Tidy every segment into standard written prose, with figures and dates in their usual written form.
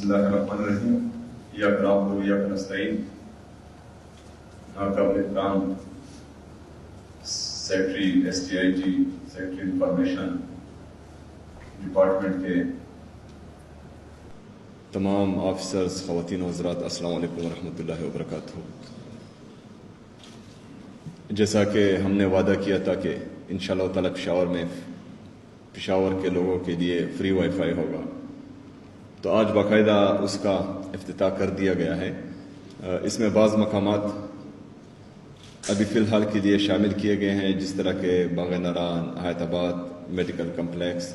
الله الرحمن الرحيم. إياك نعبد وإياك نستعين. قابل احترام secretary STIG secretary information department کے تمام آفیسرز، خواتین و حضرات، السلام علیکم ورحمۃ اللہ وبرکاتہ۔ جیسا کہ ہم نے وعدہ کیا تھا کہ انشاءاللہ تعالی پشاور کے لوگوں کے لیے فری وائی فائی ہوگا، تو آج باقاعدہ اس کا افتتاح کر دیا گیا ہے۔ اس میں بعض مقامات ابھی فی الحال کے لیے شامل کیے گئے ہیں، جس طرح کہ باغ ناران، حیات آباد میڈیکل کمپلیکس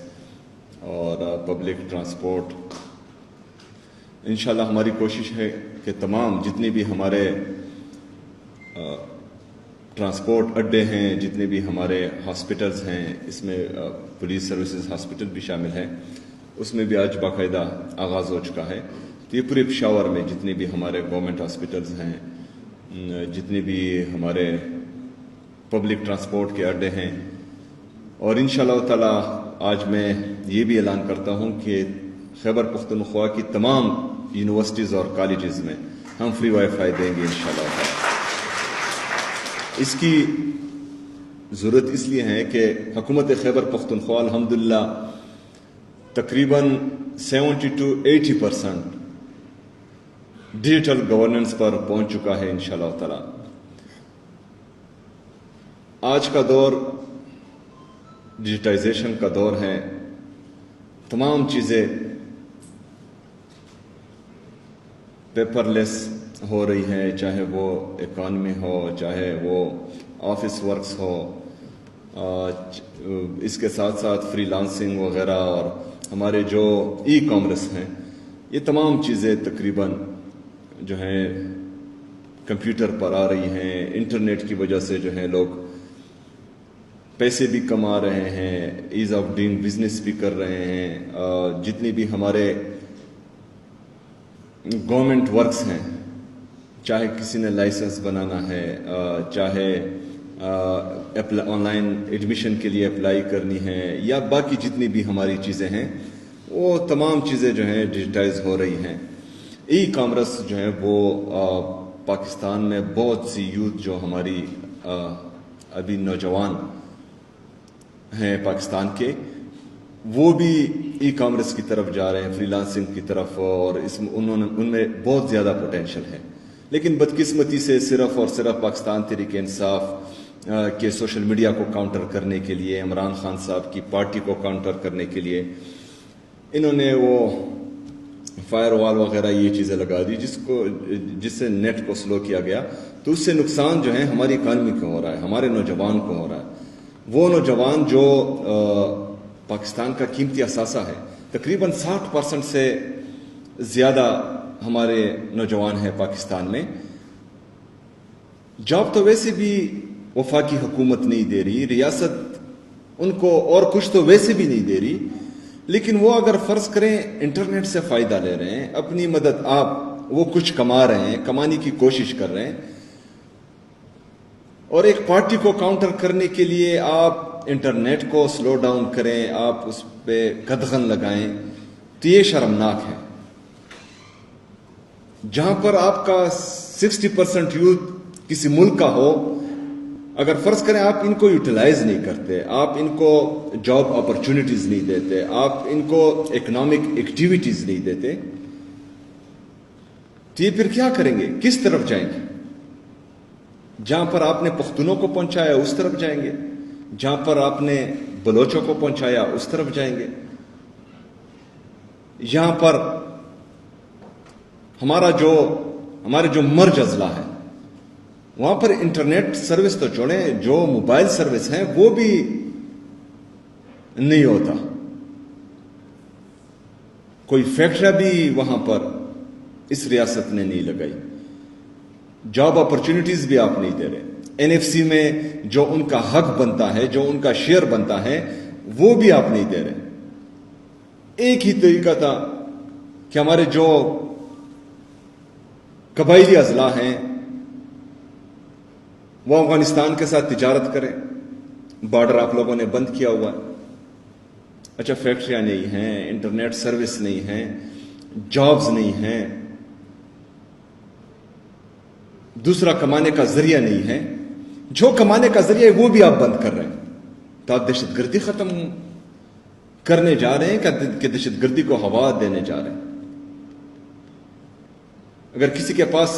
اور پبلک ٹرانسپورٹ۔ انشاءاللہ ہماری کوشش ہے کہ تمام جتنے بھی ہمارے ٹرانسپورٹ اڈے ہیں، جتنے بھی ہمارے ہاسپٹلز ہیں، اس میں پولیس سروسز ہاسپٹل بھی شامل ہے، اس میں بھی آج باقاعدہ آغاز ہو چکا ہے۔ تو یہ پورے پشاور میں جتنے بھی ہمارے گورنمنٹ ہاسپٹلز ہیں، جتنے بھی ہمارے پبلک ٹرانسپورٹ کے اڈے ہیں، اور انشاءاللہ تعالی آج میں یہ بھی اعلان کرتا ہوں کہ خیبر پختونخوا کی تمام یونیورسٹیز اور کالجز میں ہم فری وائی فائی دیں گے انشاءاللہ تعالی۔ اس کی ضرورت اس لیے ہے کہ حکومت خیبر پختونخوا الحمدللہ تقریباً 70 to 80% ڈیجیٹل گورننس پر پہنچ چکا ہے انشاءاللہ تعالی۔ آج کا دور ڈیجیٹائزیشن کا دور ہے، تمام چیزیں پیپر لیس ہو رہی ہیں، چاہے وہ اکانومی ہو، چاہے وہ آفس ورکس ہو، اس کے ساتھ ساتھ فری لانسنگ وغیرہ، اور ہمارے جو ای کامرس ہیں، یہ تمام چیزیں تقریباً جو ہیں کمپیوٹر پر آ رہی ہیں۔ انٹرنیٹ کی وجہ سے جو ہے لوگ پیسے بھی کما رہے ہیں، ایز آف ڈوئنگ بزنس بھی کر رہے ہیں۔ جتنی بھی ہمارے گورنمنٹ ورکس ہیں، چاہے کسی نے لائسنس بنانا ہے، چاہے آن لائن ایڈمیشن کے لیے اپلائی کرنی ہے، یا باقی جتنی بھی ہماری چیزیں ہیں، وہ تمام چیزیں جو ہیں ڈیجیٹائز ہو رہی ہیں۔ ای کامرس جو ہے وہ پاکستان میں بہت سی یوتھ جو ہماری ابھی نوجوان ہیں پاکستان کے، وہ بھی ای کامرس کی طرف جا رہے ہیں، فری لانسنگ کی طرف، اور ان میں بہت زیادہ پوٹینشل ہے۔ لیکن بدقسمتی سے صرف اور صرف پاکستان تحریک انصاف کے سوشل میڈیا کو کاؤنٹر کرنے کے لیے، عمران خان صاحب کی پارٹی کو کاؤنٹر کرنے کے لیے انہوں نے وہ فائر وال وغیرہ یہ چیزیں لگا دی، جس سے نیٹ کو سلو کیا گیا۔ تو اس سے نقصان جو ہے ہماری اکانومی کو ہو رہا ہے، ہمارے نوجوان کو ہو رہا ہے۔ وہ نوجوان جو پاکستان کا قیمتی اثاثہ ہے، تقریباً 60% سے زیادہ ہمارے نوجوان ہیں پاکستان میں۔ جاب تو ویسے بھی وفاقی حکومت نہیں دے رہی، ریاست ان کو اور کچھ تو ویسے بھی نہیں دے رہی، لیکن وہ اگر فرض کریں انٹرنیٹ سے فائدہ لے رہے ہیں، اپنی مدد وہ کچھ کما رہے ہیں، کمانے کی کوشش کر رہے ہیں، اور ایک پارٹی کو کاؤنٹر کرنے کے لیے آپ انٹرنیٹ کو سلو ڈاؤن کریں، آپ اس پہ قدغن لگائیں، تو یہ شرمناک ہے۔ جہاں پر آپ کا 60% یوتھ کسی ملک کا ہو، اگر فرض کریں آپ ان کو یوٹیلائز نہیں کرتے، آپ ان کو جاب اپرچونٹیز نہیں دیتے، آپ ان کو اکنامک ایکٹیویٹیز نہیں دیتے، تو یہ پھر کیا کریں گے؟ کس طرف جائیں گے؟ جہاں پر آپ نے پختونوں کو پہنچایا اس طرف جائیں گے، جہاں پر آپ نے بلوچوں کو پہنچایا اس طرف جائیں گے، یہاں پر ہمارے جو مرج اضلاع ہے وہاں پر انٹرنیٹ سروس تو چھوڑیں، جو موبائل سروس ہیں وہ بھی نہیں ہوتا، کوئی فیکٹری بھی وہاں پر اس ریاست نے نہیں لگائی، جاب اپرچونٹیز بھی آپ نہیں دے رہے، NFC میں جو ان کا حق بنتا ہے، جو ان کا شیئر بنتا ہے، وہ بھی آپ نہیں دے رہے۔ ایک ہی طریقہ تھا کہ ہمارے جو قبائلی اضلاع ہیں وہ افغانستان کے ساتھ تجارت کریں، بارڈر آپ لوگوں نے بند کیا ہوا ہے، اچھا فیکٹریاں نہیں ہیں، انٹرنیٹ سروس نہیں ہیں، جابز نہیں ہیں, دوسرا کمانے کا ذریعہ نہیں ہے, جو کمانے کا ذریعہ ہے وہ بھی آپ بند کر رہے ہیں. تو آپ دہشت گردی ختم کرنے جا رہے ہیں کہ دہشت گردی کو ہوا دینے جا رہے ہیں؟ اگر کسی کے پاس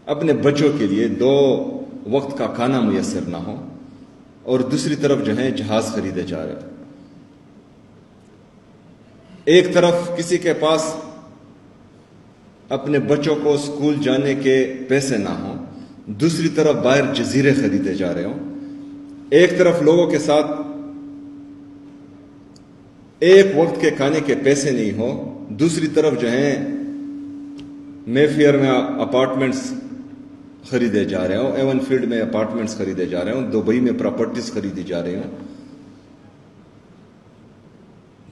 اپنے بچوں کے لیے 2 وقت کا کھانا میسر نہ ہو اور دوسری طرف جو ہے جہاز خریدے جا رہے ہیں, ایک طرف کسی کے پاس اپنے بچوں کو اسکول جانے کے پیسے نہ ہوں, دوسری طرف باہر جزیرے خریدے جا رہے ہوں, ایک طرف لوگوں کے ساتھ ایک وقت کے کھانے کے پیسے نہیں ہو, دوسری طرف جو ہیں مے فیئر میں اپارٹمنٹس خریدے جا رہے ہوں, ایون فیلڈ میں اپارٹمنٹس خریدے جا رہے ہوں, دبئی میں پراپرٹیز خریدی جا رہی ہوں,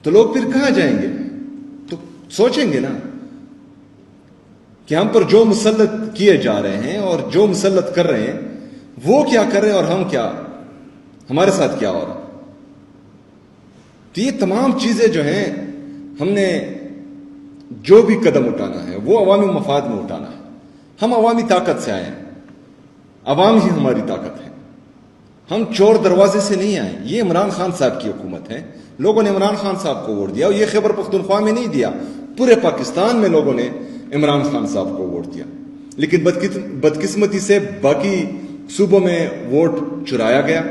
تو لوگ پھر کہاں جائیں گے؟ تو سوچیں گے نا کہ ہم پر جو مسلط کیے جا رہے ہیں اور جو مسلط کر رہے ہیں وہ کیا کر رہے ہیں اور ہم کیا, ہمارے ساتھ کیا ہو رہا. تو یہ تمام چیزیں جو ہیں ہم نے جو بھی قدم اٹھانا ہے وہ عوامی مفاد میں اٹھانا ہے. ہم عوامی طاقت سے آئے ہیں, عوام ہی ہماری طاقت ہے, ہم چور دروازے سے نہیں آئے. یہ عمران خان صاحب کی حکومت ہے, لوگوں نے عمران خان صاحب کو ووٹ دیا, اور یہ خیبر پختونخوا میں نہیں دیا, پورے پاکستان میں لوگوں نے عمران خان صاحب کو ووٹ دیا. لیکن بدقسمتی سے باقی صوبوں میں ووٹ چرایا گیا,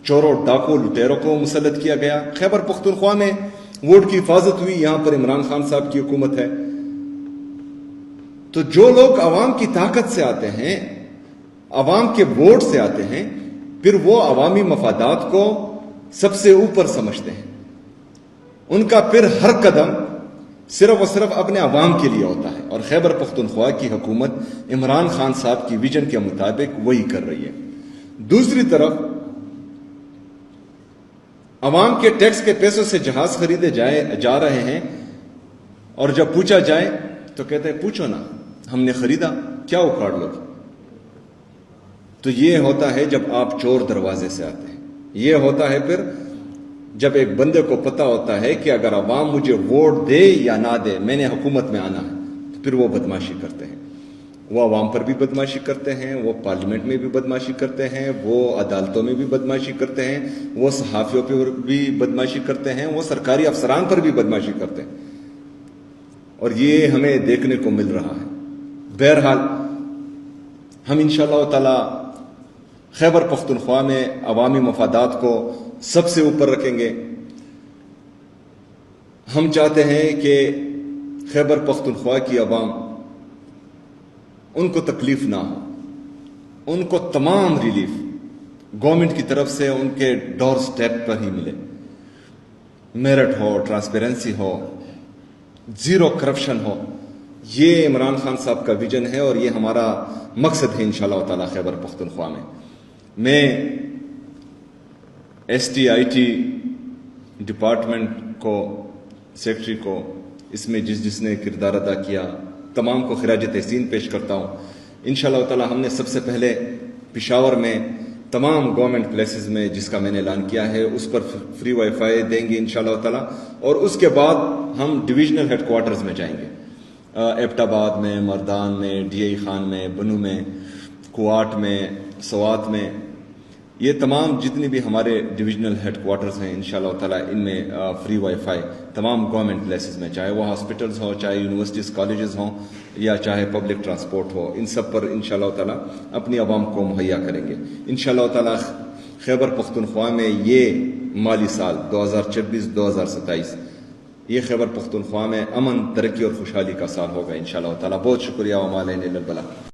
چوروں ڈاکو لٹیروں کو مسلط کیا گیا. خیبر پختونخوا میں ووٹ کی حفاظت ہوئی, یہاں پر عمران خان صاحب کی حکومت ہے. تو جو لوگ عوام کی طاقت سے آتے ہیں, عوام کے ووٹ سے آتے ہیں, پھر وہ عوامی مفادات کو سب سے اوپر سمجھتے ہیں. ان کا پھر ہر قدم صرف اور صرف اپنے عوام کے لیے ہوتا ہے, اور خیبر پختونخوا کی حکومت عمران خان صاحب کی ویژن کے مطابق وہی کر رہی ہے. دوسری طرف عوام کے ٹیکس کے پیسوں سے جہاز خریدے جا رہے ہیں, اور جب پوچھا جائے تو کہتے ہیں پوچھو نا, ہم نے خریدا, کیا اکھاڑ لو. تو یہ ہوتا ہے جب آپ چور دروازے سے آتے ہیں. یہ ہوتا ہے پھر جب ایک بندے کو پتا ہوتا ہے کہ اگر عوام مجھے ووٹ دے یا نہ دے, میں نے حکومت میں آنا ہے, تو پھر وہ بدماشی کرتے ہیں. وہ عوام پر بھی بدماشی کرتے ہیں, وہ پارلیمنٹ میں بھی بدماشی کرتے ہیں, وہ عدالتوں میں بھی بدماشی کرتے ہیں, وہ صحافیوں پر بھی بدماشی کرتے ہیں, وہ سرکاری افسران پر بھی بدماشی کرتے ہیں, اور یہ ہمیں دیکھنے کو مل رہا ہے. بہرحال ہم انشاءاللہ تعالی خیبر پختونخوا میں عوامی مفادات کو سب سے اوپر رکھیں گے. ہم چاہتے ہیں کہ خیبر پختونخوا کی عوام, ان کو تکلیف نہ ہو, ان کو تمام ریلیف گورنمنٹ کی طرف سے ان کے ڈور سٹیپ پر ہی ملے. میرٹ ہو, ٹرانسپیرنسی ہو, زیرو کرپشن ہو. یہ عمران خان صاحب کا ویژن ہے, اور یہ ہمارا مقصد ہے انشاءاللہ تعالی خیبر پختونخوا میں. میں STIT ڈپارٹمنٹ کو, سیکرٹری کو, اس میں جس نے کردار ادا کیا, تمام کو خراج تحسین پیش کرتا ہوں. انشاءاللہ تعالی ہم نے سب سے پہلے پشاور میں تمام گورنمنٹ پلیسز میں, جس کا میں نے اعلان کیا ہے, اس پر فری وائی فائی دیں گے انشاءاللہ تعالی, اور اس کے بعد ہم ڈویژنل ہیڈ کوارٹرز میں جائیں گے. ایبٹ آباد میں, مردان میں, DI خان میں, بنو میں, کوات میں, سوات میں, یہ تمام جتنی بھی ہمارے ڈویژنل ہیڈ کوارٹرز ہیں انشاءاللہ تعالی ان میں فری وائی فائی تمام گورنمنٹ پلیسز میں, چاہے وہ ہاسپٹلز ہوں, چاہے یونیورسٹیز کالجز ہوں, یا چاہے پبلک ٹرانسپورٹ ہو, ان سب پر انشاءاللہ تعالی اپنی عوام کو مہیا کریں گے. انشاءاللہ تعالی خیبر پختونخوا میں یہ مالی سال 2026-2027 یہ خیبر پختونخوا میں امن, ترقی اور خوشحالی کا سال ہوگا انشاءاللہ تعالی. بہت شکریہ. وما علینا الا البلاغ.